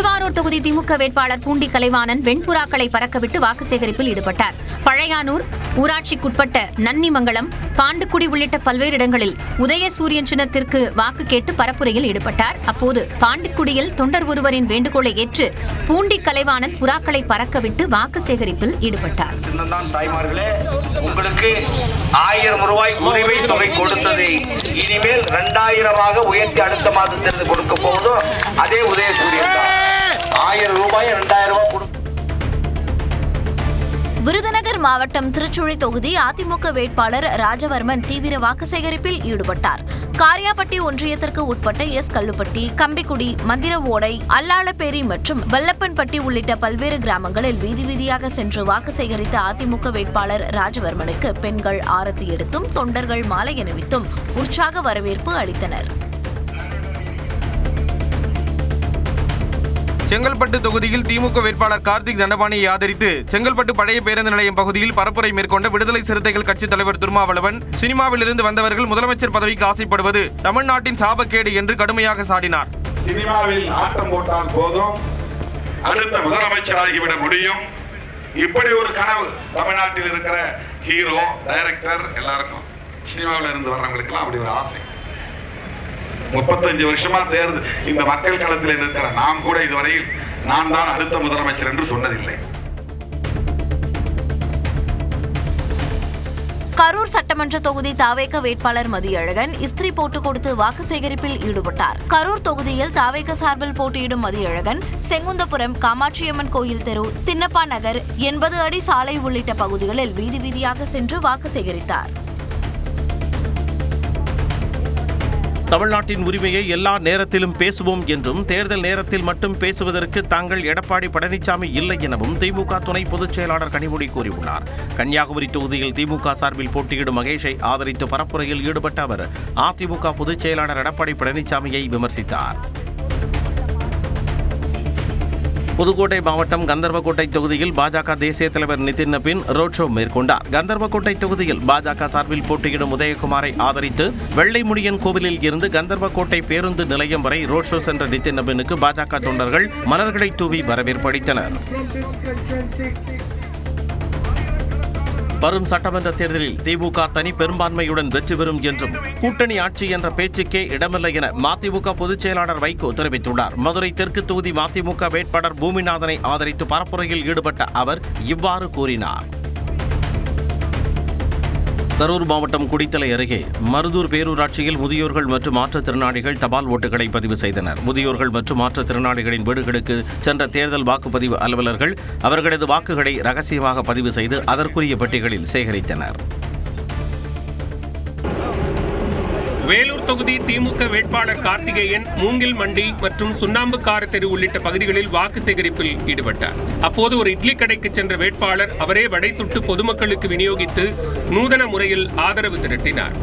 திருவாரூர் தொகுதி திமுக வேட்பாளர் பூண்டி கலைவாணன் வெண்புறாக்களை பறக்கவிட்டு வாக்கு சேகரிப்பில் ஈடுபட்டார். பழையானூர் ஊராட்சிக்குட்பட்ட நன்னிமங்கலம், பாண்டுக்குடி உள்ளிட்ட பல்வேறு இடங்களில் உதயசூரியன் சின்னத்திற்கு வாக்கு கேட்டு பரப்புரையில் ஈடுபட்டார். அப்போது பாண்டுக்குடியில் தொண்டர் ஒருவரின் வேண்டுகோளை ஏற்று பூண்டி கலைவாணன் புறாக்களை பறக்கவிட்டு வாக்கு சேகரிப்பில் ஈடுபட்டார். உங்களுக்கு 1000 ரூபாய் உரிமை தொகை கொடுத்ததை இனிமேல் 2000 உயர்த்தி அடுத்த மாதத்திலிருந்து கொடுக்க போவதும் அதே உதயசூரியன் தான். 1000 ரூபாய் 2000 கொடு. விருதுநகர் மாவட்டம் திருச்சுழி தொகுதி அதிமுக வேட்பாளர் ராஜவர்மன் தீவிர வாக்கு சேகரிப்பில் ஈடுபட்டார். காரியாபட்டி ஒன்றியத்திற்கு உட்பட்ட எஸ். கல்லுப்பட்டி, கம்பிக்குடி, மந்திரவோடை, அல்லாளப்பேரி மற்றும் வல்லப்பன்பட்டி உள்ளிட்ட பல்வேறு கிராமங்களில் வீதி வீதியாக சென்று வாக்கு சேகரித்த அதிமுக வேட்பாளர் ராஜவர்மனுக்கு பெண்கள் ஆரத்தி எடுத்தும் தொண்டர்கள் மாலை அணிவித்தும் உற்சாக வரவேற்பு அளித்தனர். செங்கல்பட்டு தொகுதியில் திமுக வேட்பாளர் கார்த்திக் தண்டபாணியை ஆதரித்து செங்கல்பட்டு பழைய பேருந்து நிலையம் பகுதியில் பரப்புரை மேற்கொண்ட விடுதலை சிறுத்தைகள் கட்சித் தலைவர் திருமாவளவன், சினிமாவில் இருந்து வந்தவர்கள் முதலமைச்சர் பதவிக்கு ஆசைப்படுவது தமிழ்நாட்டின் சாபக்கேடு என்று கடுமையாக சாடினார். சினிமாவில் ஆட்டம் போட்டால் போதும், அடுத்த முதலமைச்சராகிவிட முடியும். இப்படி ஒரு கனவு தமிழ்நாட்டில் இருக்கிற ஹீரோ, டைரக்டர் எல்லாருக்கும், சினிமாவில் இருந்து வர்றவங்களுக்கெல்லாம் அப்படி ஒரு ஆசை. 35 வருஷமா தேர்தல் இந்த மக்கள் களத்தில் இருக்கிற நாம் கூட இதுவரையில் நான் தான் அடுத்த முதலமைச்சர் என்று சொன்னதில்லை. கரூர் சட்டமன்ற தொகுதி தாவேக வேட்பாளர் மதியழகன் இஸ்திரி போட்டு கொடுத்து வாக்கு சேகரிப்பில் ஈடுபட்டார். கரூர் தொகுதியில் தாவேக சார்பில் போட்டியிடும் மதியழகன் செங்குந்தபுரம், காமாட்சியம்மன் கோயில் தெரு, தின்னப்பா நகர், 80 அடி சாலை உள்ளிட்ட பகுதிகளில் வீதி வீதியாக சென்று வாக்கு சேகரித்தார். தமிழ்நாட்டின் உரிமையை எல்லா நேரத்திலும் பேசுவோம் என்றும் தேர்தல் நேரத்தில் மட்டும் பேசுவதற்கு தாங்கள் எடப்பாடி பழனிசாமி இல்லை எனவும் திமுக துணை பொதுச் செயலாளர் கனிமொழி கூறியுள்ளார். கன்னியாகுமரி தொகுதியில் திமுக சார்பில் போட்டியிடும் மகேஷை ஆதரித்து பரப்புரையில் ஈடுபட்ட அவர் அதிமுக பொதுச் செயலாளர் எடப்பாடி பழனிசாமியை விமர்சித்தார். புதுக்கோட்டை மாவட்டம் கந்தர்வக்கோட்டை தொகுதியில் பாஜக தேசிய தலைவர் நிதின் நபீன் ரோட் ஷோ மேற்கொண்டார். கந்தர்வக்கோட்டை தொகுதியில் பாஜக சார்பில் போட்டியிடும் உதயகுமாரை ஆதரித்து வெள்ளைமுனியன் கோவிலில் இருந்து கந்தர்வக்கோட்டை பேருந்து நிலையம் வரை ரோட் ஷோ சென்ற நிதின் நபீனுக்கு பாஜக தொண்டர்கள் மலர்களை தூவி வரவேற்பு அளித்தனர். வரும் சட்டமன்ற தேர்தலில் திமுக தனி பெரும்பான்மையுடன் வெற்றி பெறும் என்றும் கூட்டணி ஆட்சி என்ற பேச்சுக்கே இடமில்லை என மதிமுக பொதுச் செயலாளர் வைகோ தெரிவித்துள்ளார். மதுரை தெற்கு தொகுதி மதிமுக வேட்பாளர் பூமிநாதனை ஆதரித்து பரப்புரையில் ஈடுபட்ட அவர் இவ்வாறு கூறினார். கரூர் மாவட்டம் குடித்தலை அருகே மருதூர் பேரூராட்சியில் முதியோர்கள் மற்றும் மாற்றுத்திறனாளிகள் தபால் ஓட்டுகளை பதிவு செய்தனர். முதியோர்கள் மற்றும் மாற்றுத்திறனாளிகளின் வீடுகளுக்கு சென்ற தேர்தல் வாக்குப்பதிவு அலுவலர்கள் அவர்களது வாக்குகளை ரகசியமாக பதிவு செய்து அதற்குரிய பெட்டிகளில் சேகரித்தனர். வேலூர் தொகுதி திமுக வேட்பாளர் கார்த்திகேயன் மூங்கில் மண்டி மற்றும் சுண்ணாம்புக்கார தெரு உள்ளிட்ட பகுதிகளில் வாக்கு சேகரிப்பில் ஈடுபட்டார். அப்போது ஒரு இட்லி கடைக்கு சென்ற வேட்பாளர் அவரே வடை சுட்டு பொதுமக்களுக்கு விநியோகித்து நூதன முறையில் ஆதரவு திரட்டினார்.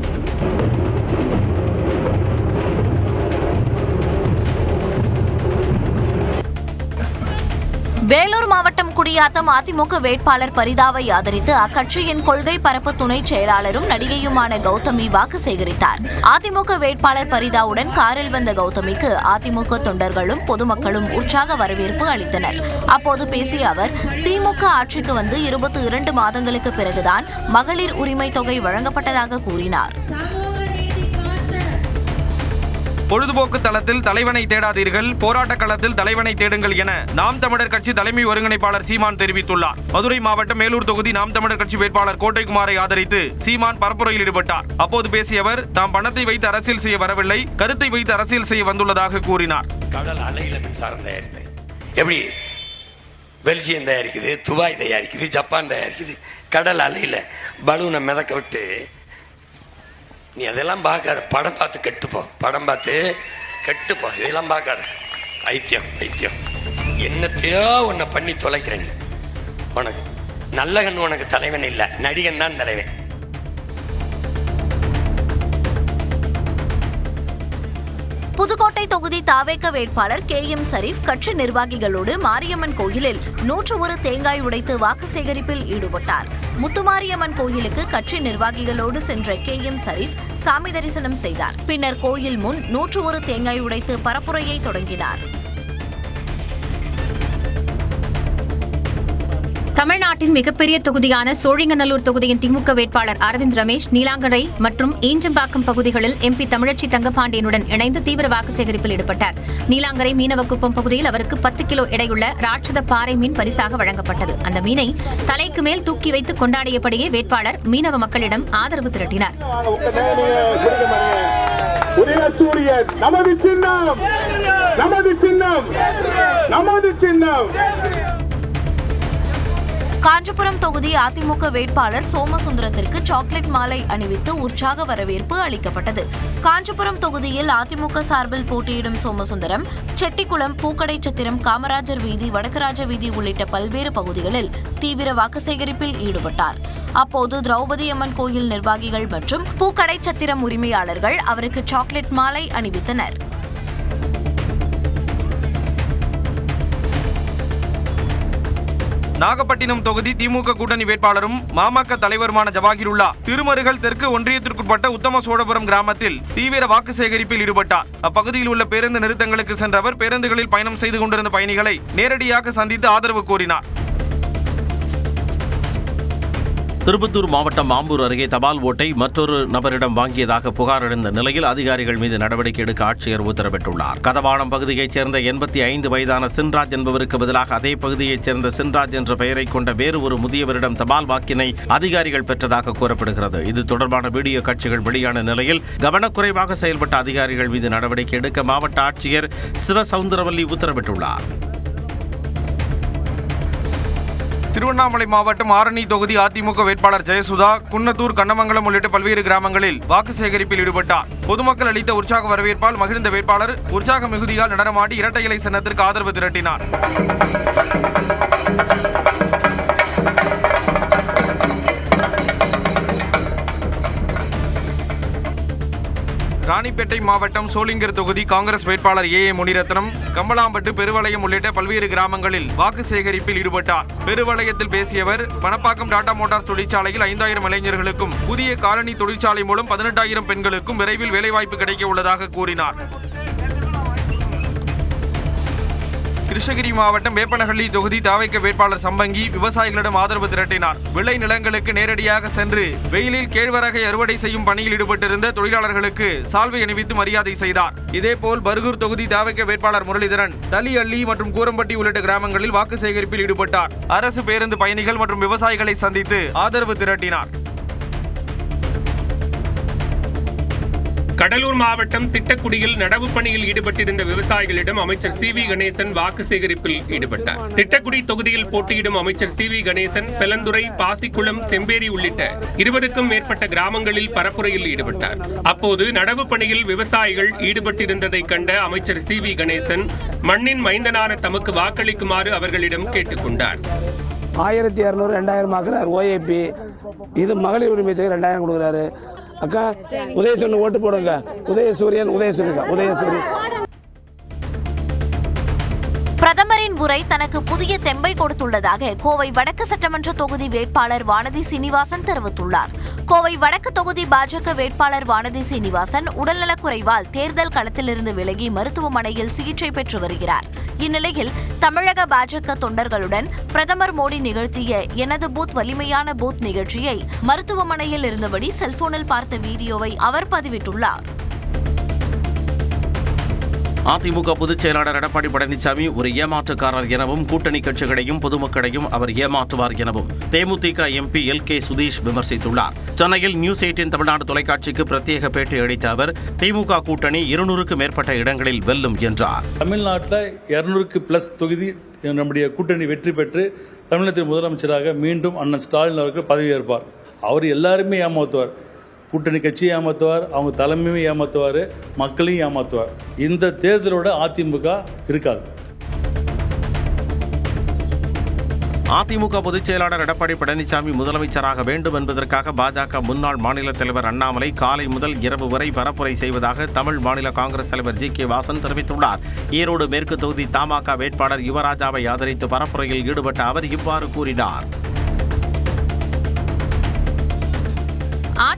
வேலூர் மாவட்டம் குடியாத்தம் அதிமுக வேட்பாளர் பரிதாவை ஆதரித்து அக்கட்சியின் கொள்கை பரப்பு துணை செயலாளரும் நடிகையுமான கௌதமி வாக்கு சேகரித்தார். அதிமுக வேட்பாளர் பரிதாவுடன் காரில் வந்த கௌதமிக்கு அதிமுக தொண்டர்களும் பொதுமக்களும் உற்சாக வரவேற்பு அளித்தனர். அப்போது பேசிய அவர், திமுக ஆட்சிக்கு வந்து 22 மாதங்களுக்கு பிறகுதான் மகளிர் உரிமை தொகை வழங்கப்பட்டதாக கூறினார். பொழுதுபோக்கு தளத்தில் தலைவனை தேடாதீர்கள், போராட்ட களத்தில் தலைவனை தேடுங்கள் என நாம் தமிழர் கட்சி தலைமை ஒருங்கிணைப்பாளர் சீமான் தெரிவித்துள்ளார். மதுரை மாவட்டம் மேலூர் தொகுதி நாம் தமிழர் கட்சி வேட்பாளர் கோட்டைக்குமாரை ஆதரித்து சீமான் பரப்புரையில் ஈடுபட்டார். அப்போது பேசிய அவர், தாம் பணத்தை வைத்து அரசியல் செய்ய வரவில்லை, கருத்தை வைத்து அரசியல் செய்ய வந்துள்ளதாக கூறினார். கடல் அலையில மின்சாரம் தயாரிப்பேன். எப்படி பெல்ஜியம் தயாரிக்குது, துபாய் தயாரிக்குது, ஜப்பான் தயாரிக்குது. கடல் அலையில பலூனை மிதக்க விட்டு நீ அதெல்லாம் பார்க்காத, படம் பார்த்து கெட்டுப்போ, படம் பார்த்து கெட்டுப்போ, இதெல்லாம் பார்க்காத. ஐத்தியம் ஐத்தியம் என்னத்தையோ உன்னை பண்ணி தொலைக்கிற நீ. உனக்கு நல்ல கண்ணு, உனக்கு தலைவன் இல்லை, நடிகன் தான் தலைவன். புதுக்கோட்டை தொகுதி தாவேக வேட்பாளர் KM சரீப் கட்சி நிர்வாகிகளோடு மாரியம்மன் கோயிலில் 101 தேங்காய் உடைத்து வாக்கு சேகரிப்பில் ஈடுபட்டார். முத்துமாரியம்மன் கோயிலுக்கு கட்சி நிர்வாகிகளோடு சென்ற KM சரீப் சாமி தரிசனம் செய்தார். பின்னர் கோயில் முன் 101 தேங்காய் உடைத்து பரப்புரையை தொடங்கினார். தமிழ்நாட்டின் மிகப்பெரிய தொகுதியான சோழிங்கநல்லூர் தொகுதியின் திமுக வேட்பாளர் அரவிந்த் ரமேஷ் நீலாங்கரை மற்றும் ஈஞ்சம்பாக்கம் பகுதிகளில் MP தமிழச்சி தங்கபாண்டியனுடன் இணைந்து தீவிர வாக்கு சேகரிப்பில் ஈடுபட்டார். நீலாங்கரை மீனவக்குப்பம் பகுதியில் அவருக்கு 10 கிலோ எடையுள்ள ராட்சத பாறை மீன் பரிசாக வழங்கப்பட்டது. அந்த மீனை தலைக்கு மேல் தூக்கி வைத்து கொண்டாடியபடியே வேட்பாளர் மீனவ மக்களிடம் ஆதரவு திரட்டினார். காஞ்சிபுரம் தொகுதி அதிமுக வேட்பாளர் சோமசுந்தரத்திற்கு சாக்லேட் மாலை அணிவித்து உற்சாக வரவேற்பு அளிக்கப்பட்டது. காஞ்சிபுரம் தொகுதியில் அதிமுக சார்பில் போட்டியிடும் சோமசுந்தரம் செட்டிக்குளம், பூக்கடைச்சத்திரம், காமராஜர் வீதி, வடக்கராஜ வீதி உள்ளிட்ட பல்வேறு பகுதிகளில் தீவிர வாக்கு சேகரிப்பில் ஈடுபட்டார். அப்போது திரௌபதி அம்மன் கோயில் நிர்வாகிகள் மற்றும் பூக்கடைச்சத்திரம் உரிமையாளர்கள் அவருக்கு சாக்லேட் மாலை அணிவித்தனர். நாகப்பட்டினம் தொகுதி திமுக கூட்டணி வேட்பாளரும் மாமக தலைவருமான ஜவாஹிருல்லா திருமருகல் தெற்கு ஒன்றியத்திற்குட்பட்ட உத்தம சோழபுரம் கிராமத்தில் தீவிர வாக்கு சேகரிப்பில் ஈடுபட்டார். அப்பகுதியில் உள்ள பேருந்து நிறுத்தங்களுக்கு சென்ற அவர் பேருந்துகளில் பயணம் செய்து கொண்டிருந்த பயணிகளை நேரடியாக சந்தித்து ஆதரவு கோரினார். திருப்பத்தூர் மாவட்டம் ஆம்பூர் அருகே தபால் ஓட்டை மற்றொரு நபரிடம் வாங்கியதாக புகார் எழுந்த நிலையில் அதிகாரிகள் மீது நடவடிக்கை எடுக்க ஆட்சியர் உத்தரவிட்டுள்ளார். கதவாளம் பகுதியைச் சேர்ந்த 85 வயதான சின்ராஜ் என்பவருக்கு பதிலாக அதே பகுதியைச் சேர்ந்த சின்ராஜ் என்ற பெயரை கொண்ட வேறு ஒரு முதியவரிடம் தபால் வாக்கினை அதிகாரிகள் பெற்றதாக கூறப்படுகிறது. இது தொடர்பான வீடியோ காட்சிகள் வெளியான நிலையில் கவனக்குறைவாக செயல்பட்ட அதிகாரிகள் மீது நடவடிக்கை எடுக்க மாவட்ட ஆட்சியர் சிவசவுந்தரவல்லி உத்தரவிட்டுள்ளார். திருவண்ணாமலை மாவட்டம் ஆரணி தொகுதி அதிமுக வேட்பாளர் ஜெயசுதா குன்னத்தூர், கண்ணமங்கலம் உள்ளிட்ட பல்வேறு கிராமங்களில் வாக்கு சேகரிப்பில் ஈடுபட்டார். பொதுமக்கள் அளித்த உற்சாக வரவேற்பால் மகிழ்ந்த வேட்பாளர் உற்சாக மிகுதியால் நடனமாடி இரட்டை இலை சின்னத்திற்கு ஆதரவு திரட்டினார். ராணிப்பேட்டை மாவட்டம் சோளிங்கர் தொகுதி காங்கிரஸ் வேட்பாளர் ஏ முனிரத்னம் கம்பலாம்பட்டு, பெருவளையம் உள்ளிட்ட பல்வேறு கிராமங்களில் வாக்கு சேகரிப்பில் ஈடுபட்டார். பெருவளையத்தில் பேசிய அவர் பணப்பாக்கம் டாடா மோட்டார்ஸ் தொழிற்சாலையில் 5000 இளைஞர்களுக்கும் புதிய காலனி தொழிற்சாலை மூலம் 18000 பெண்களுக்கும் விரைவில் வேலைவாய்ப்பு கிடைக்க உள்ளதாக கூறினார். கிருஷ்ணகிரி மாவட்டம் வேப்பனஹள்ளி தொகுதி தாவைக்க வேட்பாளர் சம்பங்கி விவசாயிகளிடம் ஆதரவு திரட்டினார். விளை நிலங்களுக்கு நேரடியாக சென்று வெயிலில் கேழ்வரகை அறுவடை செய்யும் பணியில் ஈடுபட்டிருந்த தொழிலாளர்களுக்கு சால்வை அணிவித்து மரியாதை செய்தார். இதேபோல் பர்கூர் தொகுதி தாவைக்க வேட்பாளர் முரளிதரன் தலி அள்ளி மற்றும் கூரம்பட்டி உள்ளிட்ட கிராமங்களில் வாக்கு சேகரிப்பில் ஈடுபட்டார். அரசு பேருந்து பயணிகள் மற்றும் விவசாயிகளை சந்தித்து ஆதரவு திரட்டினார். கடலூர் மாவட்டம் திட்டக்குடியில் நடவு பணியில் ஈடுபட்டிருந்த விவசாயிகளிடம் அமைச்சர் CV கணேசன் வாக்கு சேகரிப்பில் ஈடுபட்டார். திட்டக்குடி தொகுதியில் போட்டியிடும் அமைச்சர் CV கணேசன் பெலந்துறை, பாசிக்குளம், செம்பேரி உள்ளிட்ட 20க்கும் மேற்பட்ட கிராமங்களில் பரப்புரையில் ஈடுபட்டார். அப்போது நடவு பணியில் விவசாயிகள் ஈடுபட்டிருந்ததை கண்ட அமைச்சர் CV கணேசன் மண்ணின் மைந்தனான தமக்கு வாக்களிக்குமாறு அவர்களிடம் கேட்டுக்கொண்டார். 1200 2000 ஆக்குறாரு OAP. இது மகளிர் உரிமை தொகை 2000 கொடுக்குறாரு. அக்கா உதயசூரியன் ஓட்டு போடுங்க. உதயசூரியன். பிரதமரின் உரை தனக்கு புதிய தெம்பை கொடுத்துள்ளதாக கோவை வடக்கு சட்டமன்ற தொகுதி வேட்பாளர் வானதி சீனிவாசன் தெரிவித்துள்ளார். கோவை வடக்கு தொகுதி பாஜக வேட்பாளர் வானதி சீனிவாசன் உடல்நலக்குறைவால் தேர்தல் களத்திலிருந்து விலகி மருத்துவமனையில் சிகிச்சை பெற்று வருகிறார். இந்நிலையில் தமிழக பாஜக தொண்டர்களுடன் பிரதமர் மோடி நிகழ்த்திய எனது பூத் வலிமையான பூத் நிகழ்ச்சியை மருத்துவமனையில் இருந்தபடி செல்போனில் பார்த்த வீடியோவை அவர் பதிவிட்டுள்ளார். அதிமுக பொதுச் செயலாளர் எடப்பாடி பழனிசாமி ஒரு ஏமாற்றுக்காரர் எனவும் கூட்டணி கட்சிகளையும் பொதுமக்களையும் அவர் ஏமாற்றுவார் எனவும் தேமுதிக MP LK சுதீஷ் விமர்சித்துள்ளார். சென்னையில் நியூஸ் 18 தமிழ்நாடு தொலைக்காட்சிக்கு பிரத்யேக பேட்டி அளித்த அவர் திமுக கூட்டணி 200க்கும் மேற்பட்ட இடங்களில் வெல்லும் என்றார். தமிழ்நாட்டில் 200க்கு பிளஸ் தொகுதி நம்முடைய கூட்டணி வெற்றி பெற்று தமிழகத்தின் முதலமைச்சராக மீண்டும் அண்ணன் ஸ்டாலின் அவர்கள் பதவியேற்பார். அவர் எல்லாருமே ஏமாற்றுவார். கூட்டணி கட்சியை ஏமாற்றுவார், அவங்க தலைமையும் ஏமாற்றுவார், மக்களையும் ஏமாற்றுவார். இந்த தேர்தலோட அதிமுக இருக்காது. அதிமுக பொதுச் செயலாளர் எடப்பாடி பழனிசாமி முதலமைச்சராக வேண்டும் என்பதற்காக பாஜக முன்னாள் மாநில தலைவர் அண்ணாமலை காலை முதல் இரவு வரை பரப்புரை செய்வதாக தமிழ் மாநில காங்கிரஸ் தலைவர் GK வாசன் தெரிவித்துள்ளார். ஈரோடு மேற்கு தொகுதி தமாக வேட்பாளர் யுவராஜாவை ஆதரித்து பரப்புரையில் ஈடுபட்ட அவர் இவ்வாறு கூறினார்.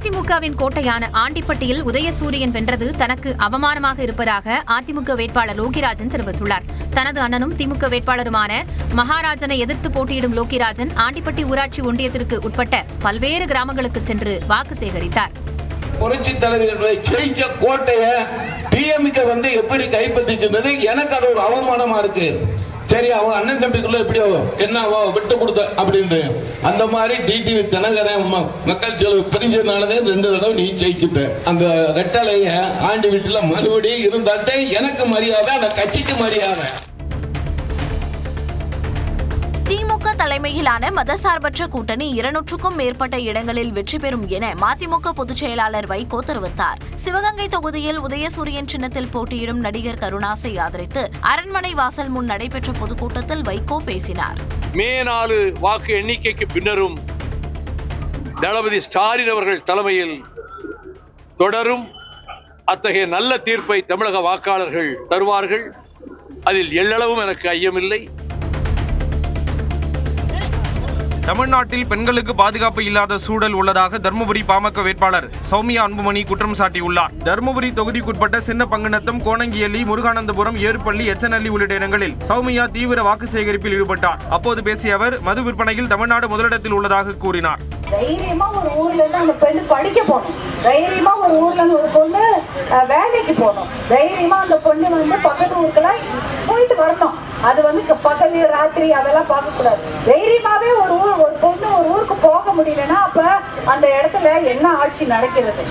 அதிமுகவின் கோட்டையான ஆண்டிப்பட்டியில் உதயசூரியன் வென்றது தனக்கு அவமானமாக இருப்பதாக அதிமுக வேட்பாளர் லோகிராஜன் தெரிவித்துள்ளார். தனது அண்ணனும் திமுக வேட்பாளருமான மகாராஜனை எதிர்த்து போட்டியிடும் லோகிராஜன் ஆண்டிப்பட்டி ஊராட்சி ஒன்றியத்திற்கு உட்பட்ட பல்வேறு கிராமங்களுக்கு சென்று வாக்கு சேகரித்தார். புரட்சி தலைவர்கள் ஜெயிச்ச கோட்டைய டிஎம்கே எப்படி கைப்பற்றிச்சுன்றது எனக்கு அது ஒரு அவமானமா இருக்கு. சரி, அவங்க அண்ணன் தம்பிக்குள்ள எப்படியோ என்ன விட்டு கொடுத்த அப்படின்னு அந்த மாதிரி டிடிவி தினகரன் மக்கள் செலவு பிரிஞ்சதுனாலதே 2 தடவை நீ ஜெயிச்சுட்ட. அந்த ரெட்டலைய ஆண்டி வீட்டுல மறுபடியும் இருந்தாத்தே எனக்கு மரியாதை, அந்த கட்சிக்கு மரியாதை. திமுக தலைமையிலான மதசார்பற்ற கூட்டணி 200க்கும் மேற்பட்ட இடங்களில் வெற்றி பெறும் என மதிமுக பொதுச் செயலாளர் வைகோ தெரிவித்தார். சிவகங்கை தொகுதியில் உதயசூரியன் சின்னத்தில் போட்டியிடும் நடிகர் கருணாஸை ஆதரித்து அரண்மனை வாசல் முன் நடைபெற்ற பொதுக்கூட்டத்தில் வைகோ பேசினார். மே 4 வாக்கு எண்ணிக்கைக்கு பின்னரும் தளபதி ஸ்டாலின் அவர்கள் தலைமையில் தொடரும் அத்தகைய நல்ல தீர்ப்பை தமிழக வாக்காளர்கள் தருவார்கள். அதில் எள்ளளவும் எனக்கு ஐயமில்லை. தமிழ்நாட்டில் பெண்களுக்கு பாதுகாப்பு இல்லாத சூழல் உள்ளதாக தருமபுரி பாமக வேட்பாளர் சௌமியா அன்புமணி குற்றம் சாட்டியுள்ளார். தருமபுரி தொகுதிக்குட்பட்ட சின்ன பங்குநத்தம், கோணங்கியல்லி, முருகானந்தபுரம், ஏறுப்பள்ளி, எச்சநல்லி உள்ளிட்ட இடங்களில் சௌமியா தீவிர வாக்கு சேகரிப்பில் ஈடுபட்டார். அப்போது பேசிய அவர் மது விற்பனையில் தமிழ்நாடு முதலிடத்தில் உள்ளதாக கூறினார். தைரியமா ஒரு ஊர்ல இருந்து அந்த பெண்ணு படிக்க போகணும், தைரியமா ஒரு ஊர்ல இருந்து ஒரு பொண்ணு வேலைக்கு போகணும், தைரியமா அந்த பொண்ணு பக்கத்து ஊருக்கெல்லாம் போயிட்டு வரணும். அது பகல் ராத்திரி அதெல்லாம் பார்க்க கூடாது. தைரியமாவே ஒரு பொண்ணு ஒரு ஊருக்கு போக முடியலன்னா அப்ப அந்த இடத்துல என்ன ஆட்சி நடக்கிறது?